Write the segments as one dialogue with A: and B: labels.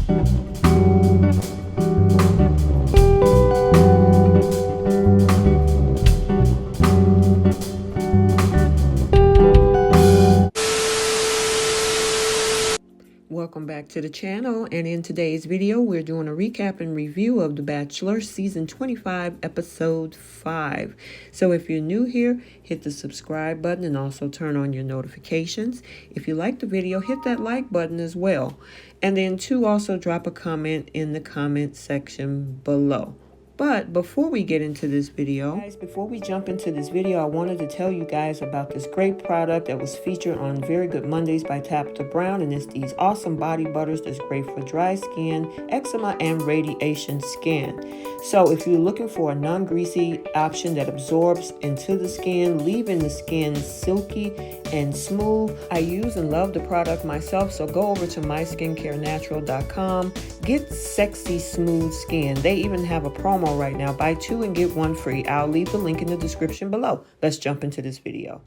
A: Welcome back to the channel, and in today's video we're doing a recap and review of The Bachelor season 25 episode 5. So if you're new here, hit the subscribe button and also turn on your notifications. If you like the video, hit that like button as well, and then also drop a comment in the comment section below. But before we get into this video, before we jump into this video, I wanted to tell you guys about this great product that was featured on Very Good Mondays by Tabitha Brown, and it's these awesome body butters that's great for dry skin, eczema, and radiation skin. So if you're looking for a non-greasy option that absorbs into the skin, leaving the skin silky and smooth, I use and love the product myself, so go over to myskincarenatural.com. Get sexy smooth skin. They even have a promo right now. Buy 2 and get 1 free. I'll leave the link in the description below. Let's jump into this video.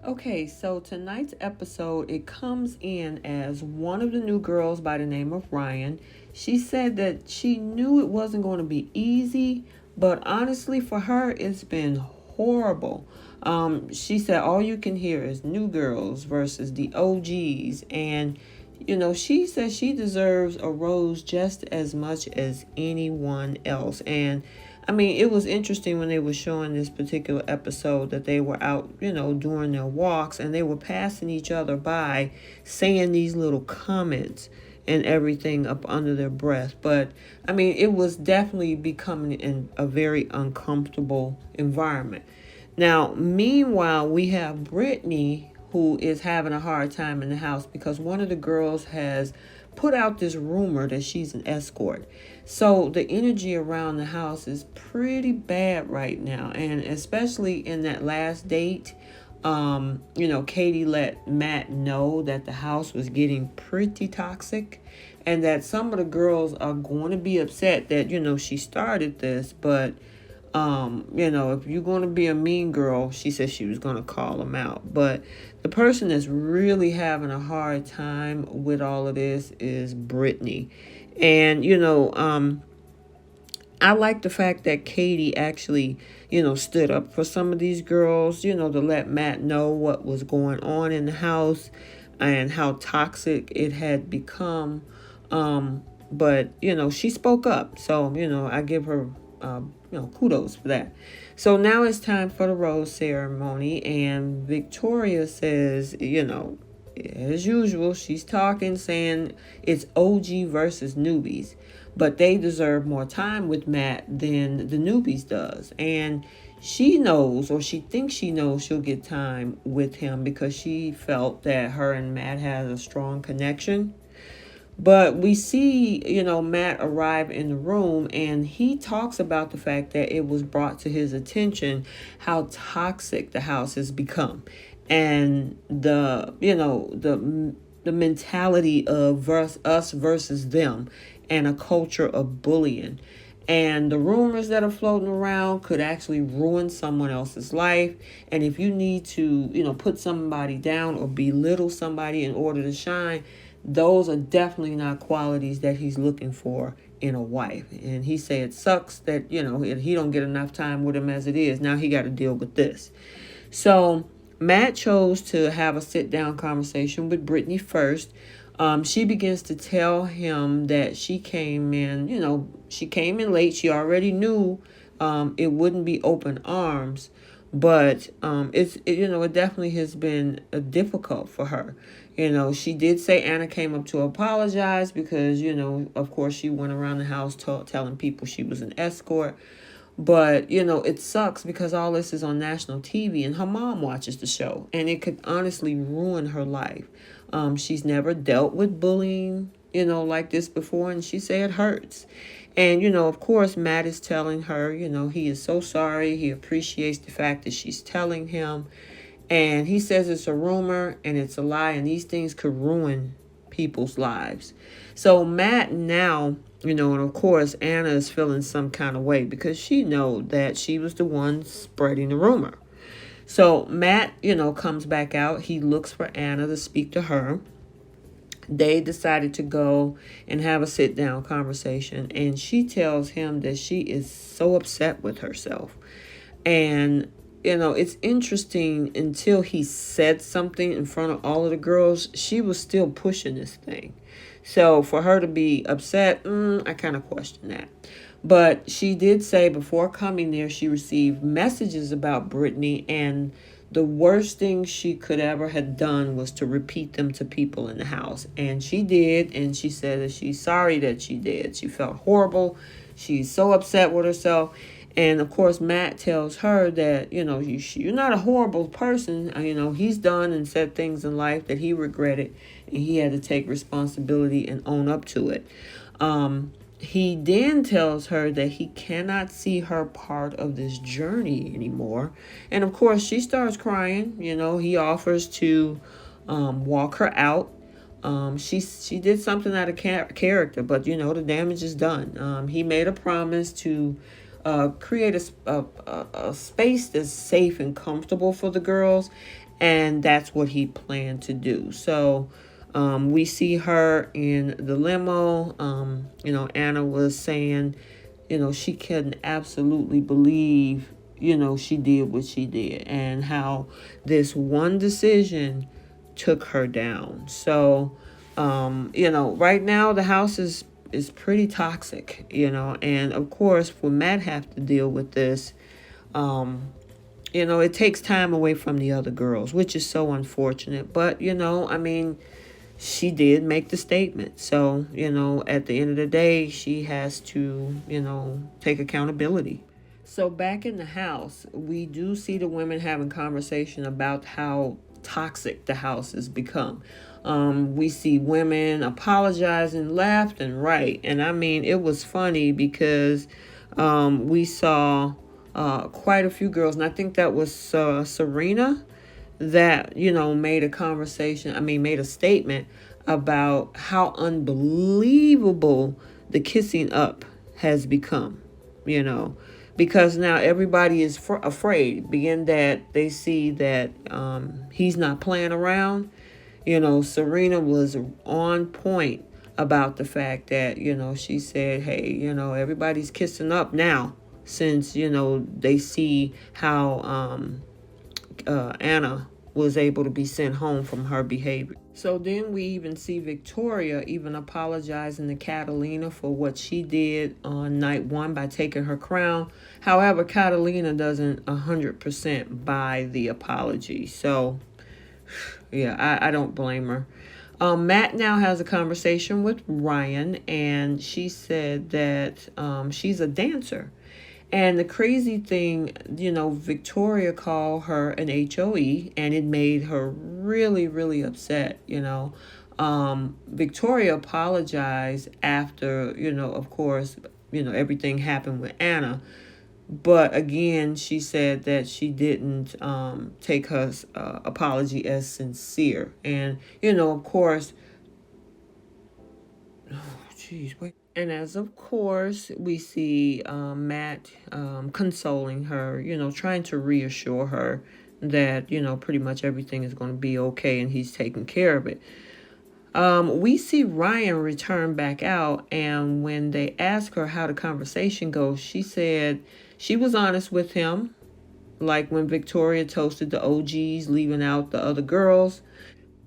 A: Okay, so tonight's episode, it comes in as one of the new girls by the name of Ryan. She said that she knew it wasn't going to be easy, but honestly for her, it's been horrible. She said all you can hear is new girls versus the OGs, and she says she deserves a rose just as much as anyone else. And I mean, it was interesting when they were showing this particular episode that they were out, doing their walks, and they were passing each other by, saying these little comments and everything up under their breath. But I mean, it was definitely becoming a very uncomfortable environment. Now, meanwhile, we have Brittany, who is having a hard time in the house because one of the girls has put out this rumor that she's an escort. So the energy around the house is pretty bad right now. And especially in that last date, Katie let Matt know that the house was getting pretty toxic and that some of the girls are going to be upset that, she started this, but if you're going to be a mean girl, she said she was going to call them out. But the person that's really having a hard time with all of this is Brittany. And, I like the fact that Katie actually, stood up for some of these girls, to let Matt know what was going on in the house and how toxic it had become. But, she spoke up. So, I give her kudos for that. So now it's time for the rose ceremony, and Victoria says, as usual, she's talking, saying it's OG versus newbies, but they deserve more time with Matt than the newbies does. And she knows, or she thinks she knows, she'll get time with him because she felt that her and Matt had a strong connection. But we see, Matt arrive in the room, and he talks about the fact that it was brought to his attention how toxic the house has become, and the mentality of us versus them, and a culture of bullying. And the rumors that are floating around could actually ruin someone else's life. And if you need to, put somebody down or belittle somebody in order to shine, those are definitely not qualities that he's looking for in a wife. And he said it sucks that, he don't get enough time with him as it is. Now he got to deal with this. So Matt chose to have a sit-down conversation with Brittany first. She begins to tell him that she came in late. She already knew it wouldn't be open arms. But it definitely has been difficult for her. She did say Anna came up to apologize because, of course, she went around the house telling people she was an escort. But, it sucks because all this is on national TV and her mom watches the show. And it could honestly ruin her life. She's never dealt with bullying, like this before. And she said it hurts. And, of course, Matt is telling her, he is so sorry. He appreciates the fact that she's telling him. And he says it's a rumor and it's a lie. And these things could ruin people's lives. So Matt now, and of course, Anna is feeling some kind of way because she knows that she was the one spreading the rumor. So Matt, comes back out. He looks for Anna to speak to her. They decided to go and have a sit down conversation, and she tells him that she is so upset with herself. And it's interesting, until he said something in front of all of the girls, she was still pushing this thing. So for her to be upset, I kind of question that. But she did say before coming there, she received messages about Brittany, and the worst thing she could ever have done was to repeat them to people in the house. And she did, and she said that she's sorry that she did. She felt horrible. She's so upset with herself. And of course, Matt tells her that, you're not a horrible person. He's done and said things in life that he regretted, and he had to take responsibility and own up to it. He then tells her that he cannot see her part of this journey anymore. And of course, she starts crying. He offers to walk her out. She did something out of character, but the damage is done. He made a promise to create a space that's safe and comfortable for the girls, and that's what he planned to do. So we see her in the limo. Anna was saying, she couldn't absolutely believe, she did what she did, and how this one decision took her down. So, right now the house is pretty toxic, and of course, for Matt have to deal with this, it takes time away from the other girls, which is so unfortunate. But, she did make the statement. So, at the end of the day, she has to, take accountability. So back in the house, we do see the women having conversation about how toxic the house has become. We see women apologizing left and right. And it was funny because we saw quite a few girls, and I think that was Serena, that made a statement about how unbelievable the kissing up has become, because now everybody is afraid, being that they see that he's not playing around. Serena was on point about the fact that she said, hey, everybody's kissing up now, since they see how Anna was able to be sent home from her behavior. So then we even see Victoria even apologizing to Catalina for what she did on night one by taking her crown. However, Catalina doesn't 100% buy the apology. So, yeah, I don't blame her. Matt now has a conversation with Ryan, and she said that she's a dancer. And the crazy thing, Victoria called her an HOE, and it made her really, really upset. Victoria apologized after, of course, everything happened with Anna. But again, she said that she didn't take her apology as sincere. And, of course, oh, geez, wait. And as of course, we see Matt consoling her, trying to reassure her that, pretty much everything is going to be okay and he's taking care of it. We see Ryan return back out, and when they ask her how the conversation goes, she said she was honest with him, like when Victoria toasted the OGs, leaving out the other girls.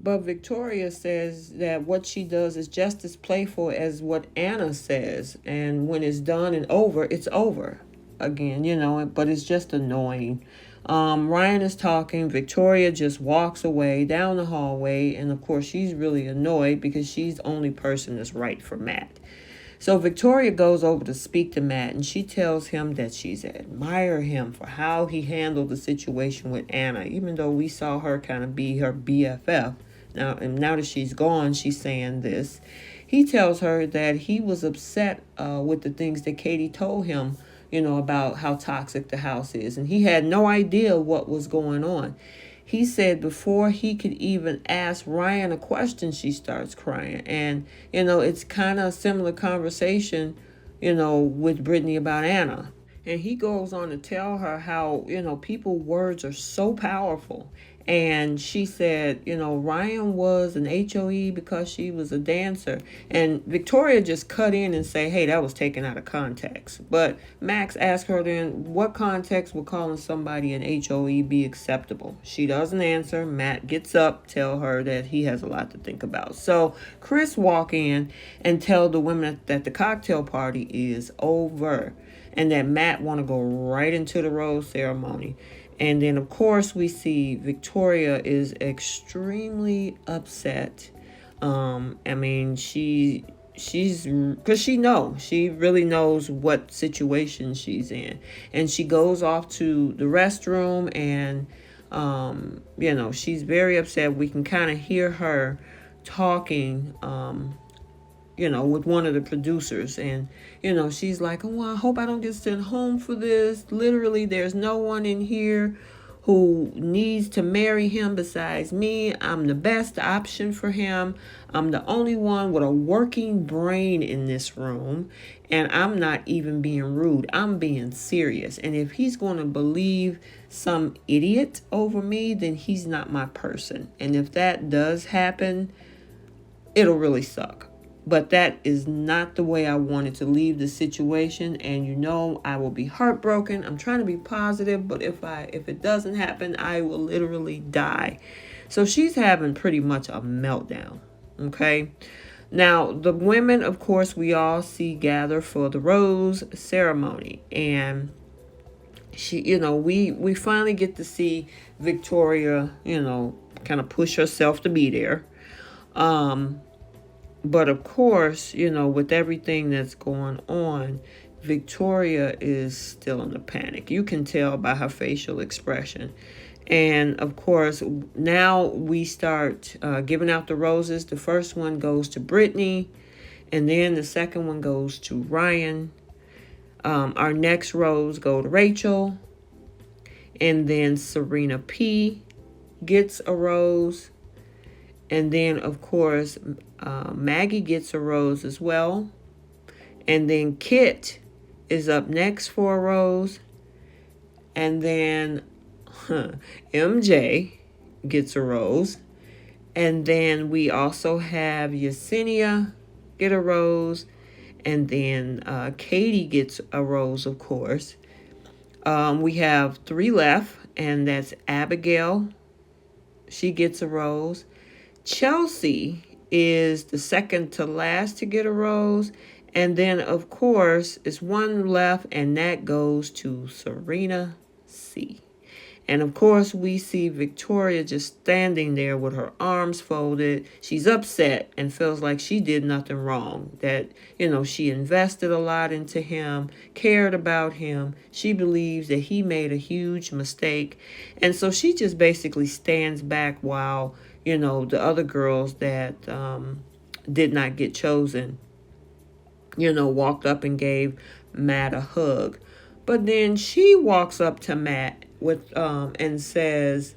A: But Victoria says that what she does is just as playful as what Anna says. And when it's done and over, it's over. Again, but it's just annoying. Ryan is talking. Victoria just walks away down the hallway. And of course, she's really annoyed because she's the only person that's right for Matt. So Victoria goes over to speak to Matt, and she tells him that she's admire him for how he handled the situation with Anna, even though we saw her kind of be her BFF. Now that she's gone, she's saying this. He tells her that he was upset with the things that Katie told him, about how toxic the house is. And he had no idea what was going on. He said before he could even ask Ryan a question, she starts crying. And, it's kind of a similar conversation, with Brittany about Anna. And he goes on to tell her how, people words are so powerful. And she said, Ryan was an HOE because she was a dancer. And Victoria just cut in and say, hey, that was taken out of context. But Max asked her then, what context would calling somebody an HOE be acceptable? She doesn't answer. Matt gets up, tell her that he has a lot to think about. So Chris walk in and tell the women that the cocktail party is over and that Matt want to go right into the rose ceremony. And then, of course, we see Victoria is extremely upset. I mean, she's because she really knows what situation she's in, and she goes off to the restroom, and she's very upset. We can kind of hear her talking. With one of the producers. And, she's like, oh, I hope I don't get sent home for this. Literally, there's no one in here who needs to marry him besides me. I'm the best option for him. I'm the only one with a working brain in this room. And I'm not even being rude. I'm being serious. And if he's going to believe some idiot over me, then he's not my person. And if that does happen, it'll really suck. But that is not the way I wanted to leave the situation. And I will be heartbroken. I'm trying to be positive, but if it doesn't happen, I will literally die. So she's having pretty much a meltdown. Okay. Now, the women, of course, we all see gather for the rose ceremony. And she, we finally get to see Victoria, kind of push herself to be there. But of course, with everything that's going on, Victoria is still in a panic. You can tell by her facial expression. And of course, now we start giving out the roses. The first one goes to Brittany, and then the second one goes to Ryan. Our next rose go to Rachel, and then Serena P gets a rose. And then, of course, Maggie gets a rose as well. And then Kit is up next for a rose. And then MJ gets a rose. And then we also have Yesenia get a rose. And then Katie gets a rose, of course. We have 3 left, and that's Abigail. She gets a rose. Chelsea is the second to last to get a rose. And then, of course, it's 1 left, and that goes to Serena C. And, of course, we see Victoria just standing there with her arms folded. She's upset and feels like she did nothing wrong. That, she invested a lot into him, cared about him. She believes that he made a huge mistake. And so she just basically stands back while the other girls that did not get chosen, walked up and gave Matt a hug. But then she walks up to Matt with and says,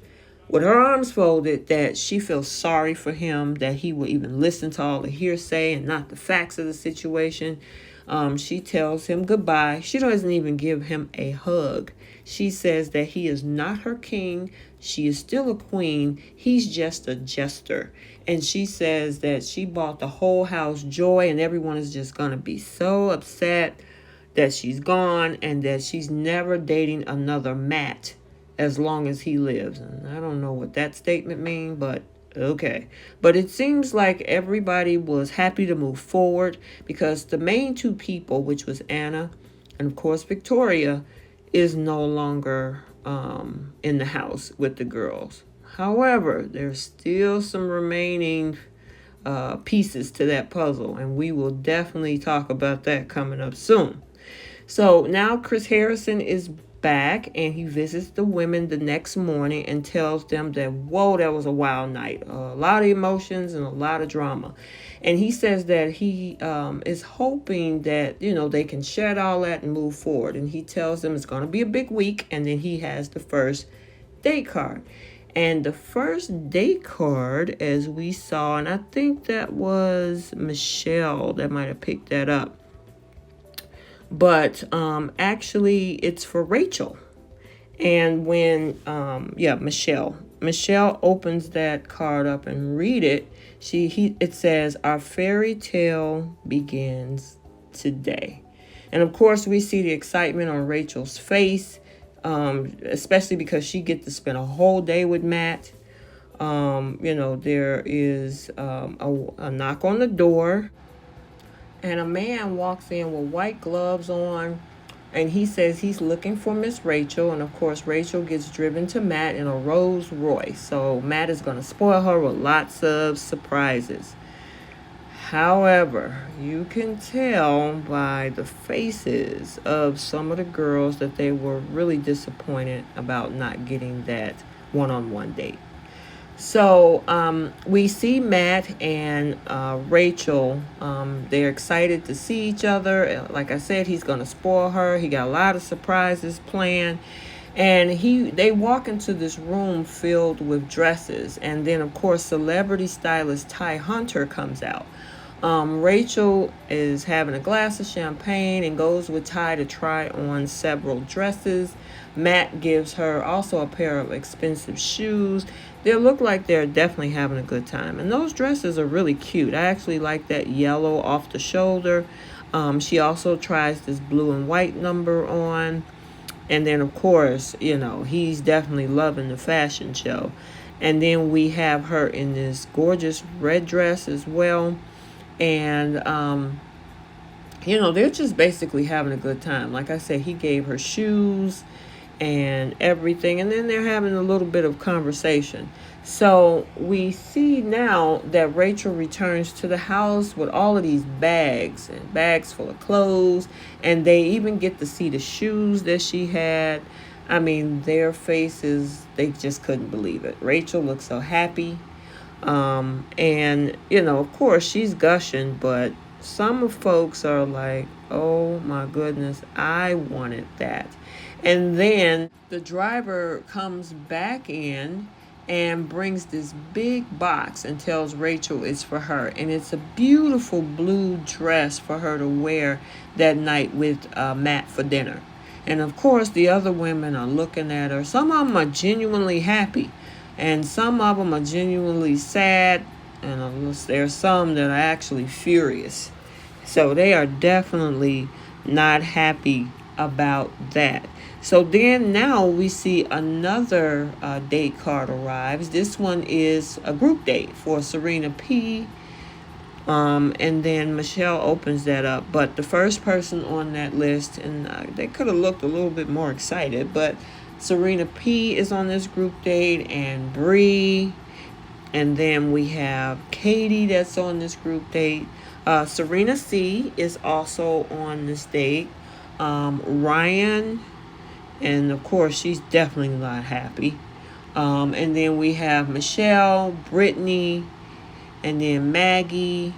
A: with her arms folded, that she feels sorry for him, that he will even listen to all the hearsay and not the facts of the situation. She tells him goodbye. She doesn't even give him a hug. She says that he is not her king. She is still a queen. He's just a jester. And she says that she bought the whole house joy, and everyone is just going to be so upset that she's gone, and that she's never dating another Matt as long as he lives. And I don't know what that statement means, but okay. But it seems like everybody was happy to move forward, because the main 2 people, which was Anna and of course Victoria, is no longer in the house with the girls. However, there's still some remaining pieces to that puzzle, and we will definitely talk about that coming up soon. So now Chris Harrison is back, and he visits the women the next morning and tells them that, whoa, that was a wild night. A lot of emotions and a lot of drama. And he says that he is hoping that, they can shed all that and move forward. And he tells them it's going to be a big week. And then he has the first date card. And the first date card, as we saw, and I think that was Michelle that might have picked that up. But actually, it's for Rachel. And when, Michelle. Michelle opens that card up and read it, it says, "Our fairy tale begins today." And of course, we see the excitement on Rachel's face, especially because she gets to spend a whole day with Matt. There is a knock on the door, and a man walks in with white gloves on, and he says he's looking for Miss Rachel. And of course, Rachel gets driven to Matt in a Rolls Royce. So Matt is going to spoil her with lots of surprises. However, you can tell by the faces of some of the girls that they were really disappointed about not getting that one-on-one date. So we see Matt and Rachel. They're excited to see each other. Like I said, he's going to spoil her. He got a lot of surprises planned. And they walk into this room filled with dresses. And then, of course, celebrity stylist Ty Hunter comes out. Rachel is having a glass of champagne and goes with Ty to try on several dresses. Matt gives her also a pair of expensive shoes. They look like they're definitely having a good time. And those dresses are really cute. I actually like that yellow off the shoulder. She also tries this blue and white number on. And then, of course, he's definitely loving the fashion show. And then we have her in this gorgeous red dress as well. And, they're just basically having a good time. Like I said, he gave her shoes and everything. And then they're having a little bit of conversation. So we see now that Rachel returns to the house with all of these bags and bags full of clothes. And they even get to see the shoes that she had. I mean, their faces, they just couldn't believe it. Rachel looks so happy. And of course she's gushing, but some folks are like, oh my goodness, I wanted that. And then the driver comes back in and brings this big box and tells Rachel it's for her. And it's a beautiful blue dress for her to wear that night with Matt for dinner. And of course the other women are looking at her. Some of them are genuinely happy. And some of them are genuinely sad, and there's some that are actually furious. So they are definitely not happy about that. So then now we see another date card arrives. This one is a group date for Serena P. And then Michelle opens that up. But the first person on that list, and they could have looked a little bit more excited, but Serena P is on this group date, and Bree, and then we have Katie that's on this group date. Serena C is also on this date. Ryan, and of course she's definitely not happy. And then we have Michelle, Brittany, and then Maggie,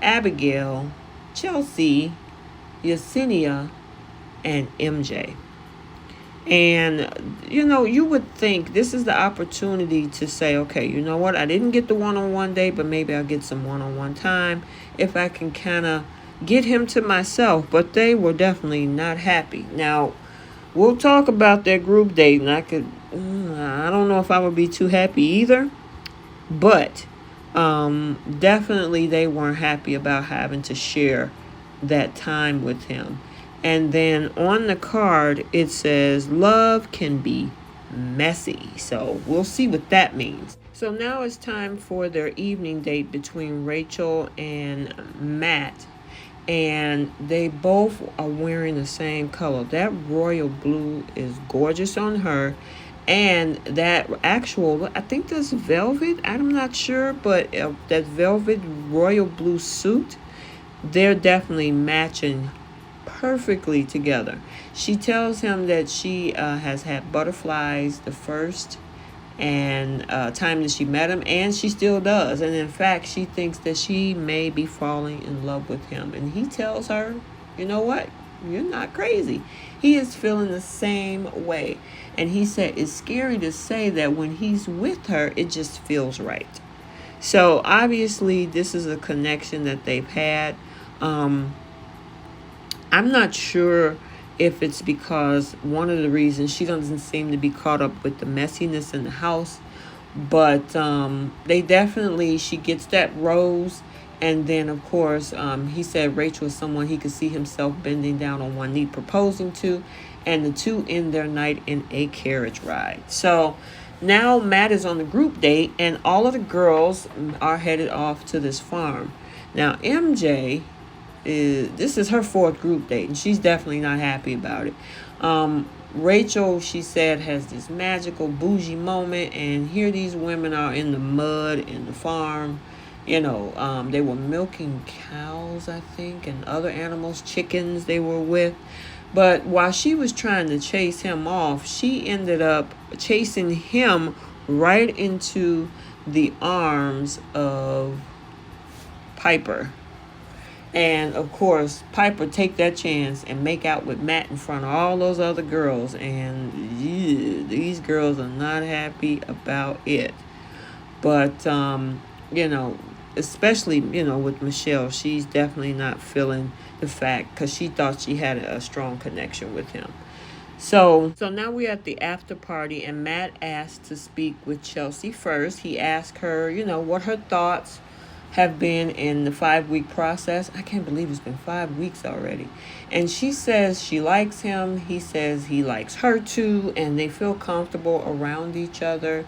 A: Abigail, Chelsea, Yesenia, and MJ. And, you would think this is the opportunity to say, okay, you know what? I didn't get the one-on-one date, but maybe I'll get some one-on-one time if I can kind of get him to myself. But they were definitely not happy. Now, we'll talk about their group date, and I don't know if I would be too happy either. But definitely they weren't happy about having to share that time with him. And then on the card, it says, love can be messy. So we'll see what that means. So now it's time for their evening date between Rachel and Matt. And they both are wearing the same color. That royal blue is gorgeous on her. And that I think that's velvet. I'm not sure. But that velvet royal blue suit, they're definitely matching perfectly together. She tells him that she has had butterflies the first and time that she met him, and she still does. And in fact, she thinks that she may be falling in love with him. And he tells her, you know what? You're not crazy. He is feeling the same way. And he said it's scary to say that when he's with her, it just feels right. So obviously, this is a connection that they've had. I'm not sure if it's because one of the reasons she doesn't seem to be caught up with the messiness in the house, But they definitely, she gets that rose. And then, of course, he said Rachel is someone he could see himself bending down on one knee proposing to. And the two end their night in a carriage ride. So now Matt is on the group date, and all of the girls are headed off to this farm. Now, MJ this is her fourth group date, and she's definitely not happy about it. Rachel, she said, has this magical bougie moment, and here these women are in the mud in the farm. They were milking cows, I think, and other animals, chickens they were with. But while she was trying to chase him off, she ended up chasing him right into the arms of Piper. And of course, Piper take that chance and make out with Matt in front of all those other girls. And these girls are not happy about it. But, especially, with Michelle, she's definitely not feeling the fact because she thought she had a strong connection with him. So now we're at the after party, and Matt asked to speak with Chelsea first. He asked her, what her thoughts have been in the 5-week process. I can't believe it's been 5 weeks already. And she says she likes him. He says he likes her too, and they feel comfortable around each other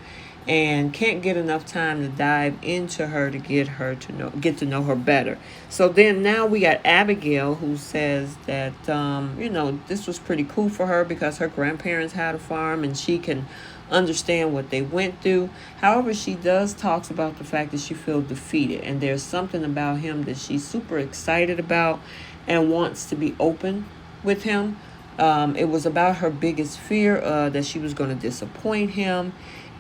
A: and can't get enough time to dive into her to get to know her better. So then now we got Abigail, who says that this was pretty cool for her because her grandparents had a farm and she can understand what they went through. However, she does talks about the fact that she feels defeated, and there's something about him that she's super excited about and wants to be open with him. It was about her biggest fear, that she was going to disappoint him,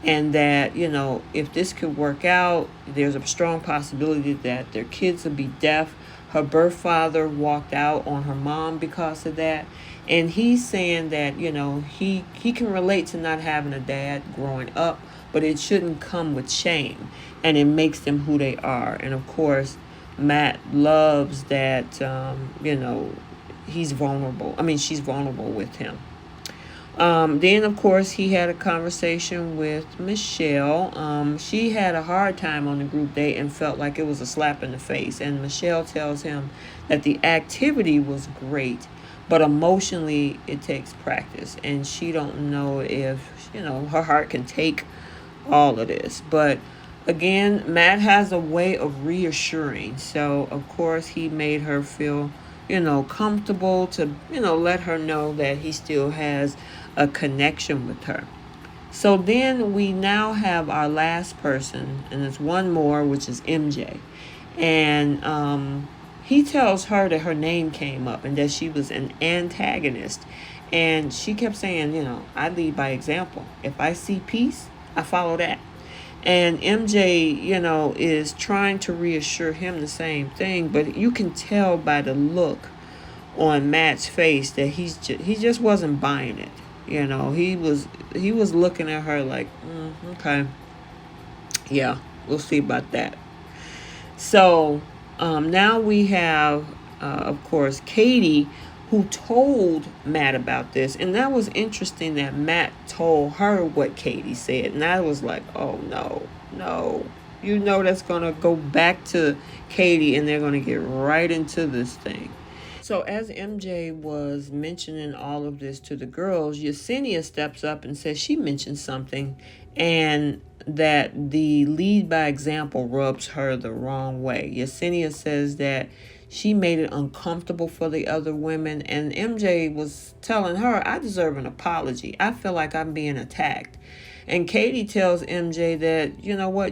A: and that, if this could work out, there's a strong possibility that their kids will be deaf. Her birth father walked out on her mom because of that. And he's saying that, he can relate to not having a dad growing up, but it shouldn't come with shame. And it makes them who they are. And, of course, Matt loves that, he's vulnerable. She's vulnerable with him. Then, of course, he had a conversation with Michelle. She had a hard time on the group date and felt like it was a slap in the face. And Michelle tells him that the activity was great, but emotionally it takes practice. And she don't know if, her heart can take all of this. But again, Matt has a way of reassuring. So, of course, he made her feel, comfortable to, let her know that he still has a connection with her. So then we now have our last person, and it's one more, which is MJ. And he tells her that her name came up and that she was an antagonist. And she kept saying, I lead by example. If I see peace, I follow that. And MJ, is trying to reassure him the same thing, but you can tell by the look on Matt's face that he just wasn't buying it. He was looking at her like, okay, yeah, we'll see about that. So now we have, of course, Katie, who told Matt about this. And that was interesting that Matt told her what Katie said. And I was like, oh, no. That's going to go back to Katie, and they're going to get right into this thing. So as MJ was mentioning all of this to the girls, Yesenia steps up and says she mentioned something, and that the lead by example rubs her the wrong way. Yesenia says that she made it uncomfortable for the other women, and MJ was telling her, I deserve an apology. I feel like I'm being attacked. And Katie tells MJ that,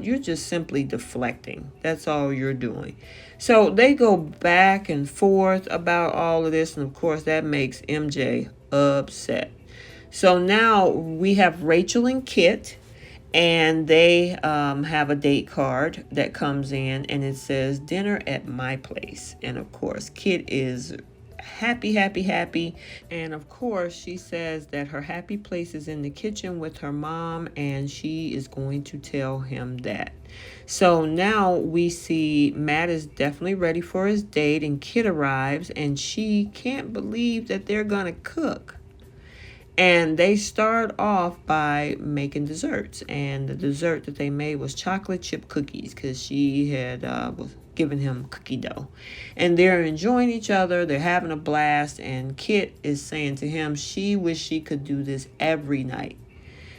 A: you're just simply deflecting. That's all you're doing. So they go back and forth about all of this, and of course that makes MJ upset. So now we have Rachel and Kit, and they have a date card that comes in, and it says dinner at my place. And of course Kit is happy. And of course she says that her happy place is in the kitchen with her mom, and she is going to tell him that. So now we see Matt is definitely ready for his date, and Kit arrives, and she can't believe that they're gonna cook. And they start off by making desserts. And the dessert that they made was chocolate chip cookies, because she had was giving him cookie dough. And they're enjoying each other. They're having a blast. And Kit is saying to him she wished she could do this every night.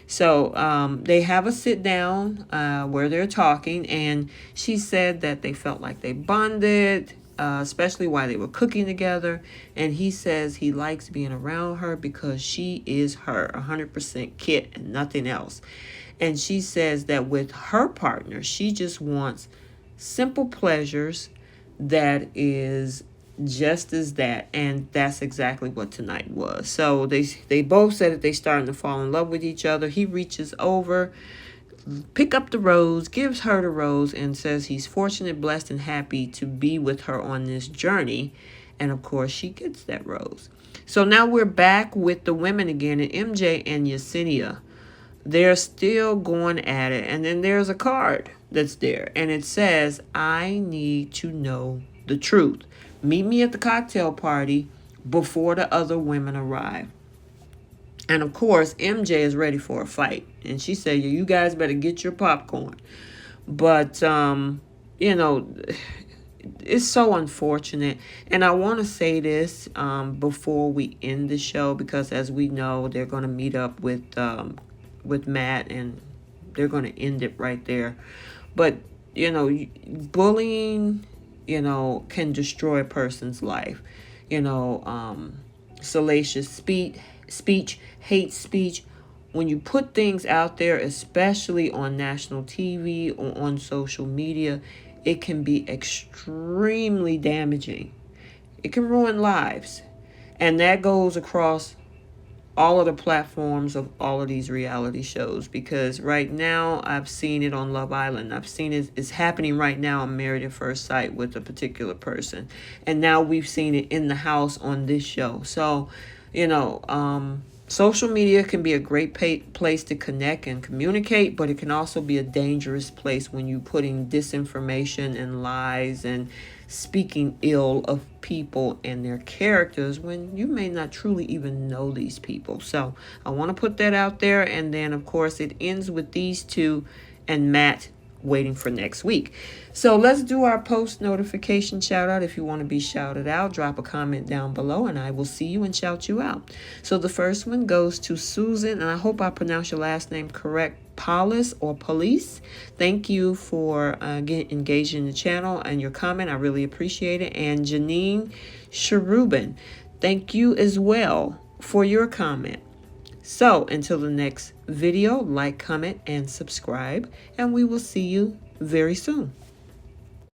A: So they have a sit down where they're talking, and she said that they felt like they bonded, especially while they were cooking together. And he says he likes being around her because she is her, 100% Kit and nothing else. And she says that with her partner, she just wants simple pleasures that is just as that, and that's exactly what tonight was. So they both said that they starting to fall in love with each other. He reaches over, pick up the rose, gives her the rose, and says he's fortunate, blessed, and happy to be with her on this journey. And of course she gets that rose. So now we're back with the women again, and MJ and Yesenia, they're still going at it. And then there's a card that's there, and it says, I need to know the truth. Meet me at the cocktail party before the other women arrive. And of course, MJ is ready for a fight. And she said, you guys better get your popcorn. But, you know, it's so unfortunate. And I want to say this before we end the show, because as we know, they're going to meet up with Matt, and they're going to end it right there. But, you know, bullying, you know, can destroy a person's life. You know, salacious speech, hate speech. When you put things out there, especially on national TV or on social media, it can be extremely damaging. It can ruin lives. And that goes across all of the platforms of all of these reality shows, because right now I've seen it on Love Island. I've seen it's happening right now on Married at First Sight with a particular person. And now we've seen it in the house on this show. So, you know, social media can be a great place to connect and communicate, but it can also be a dangerous place when you're putting disinformation and lies and speaking ill of people and their characters when you may not truly even know these people. So I want to put that out there. And then, of course, it ends with these two and Matt waiting for next week. So let's do our post notification shout out. If you want to be shouted out, drop a comment down below and I will see you and shout you out. So the first one goes to Susan, and I hope I pronounced your last name correct, Paulus or Police. Thank you for engaging the channel and your comment. I really appreciate it. And Janine Cherubin, thank you as well for your comment. So until the next video, like, comment, and subscribe, and we will see you very soon.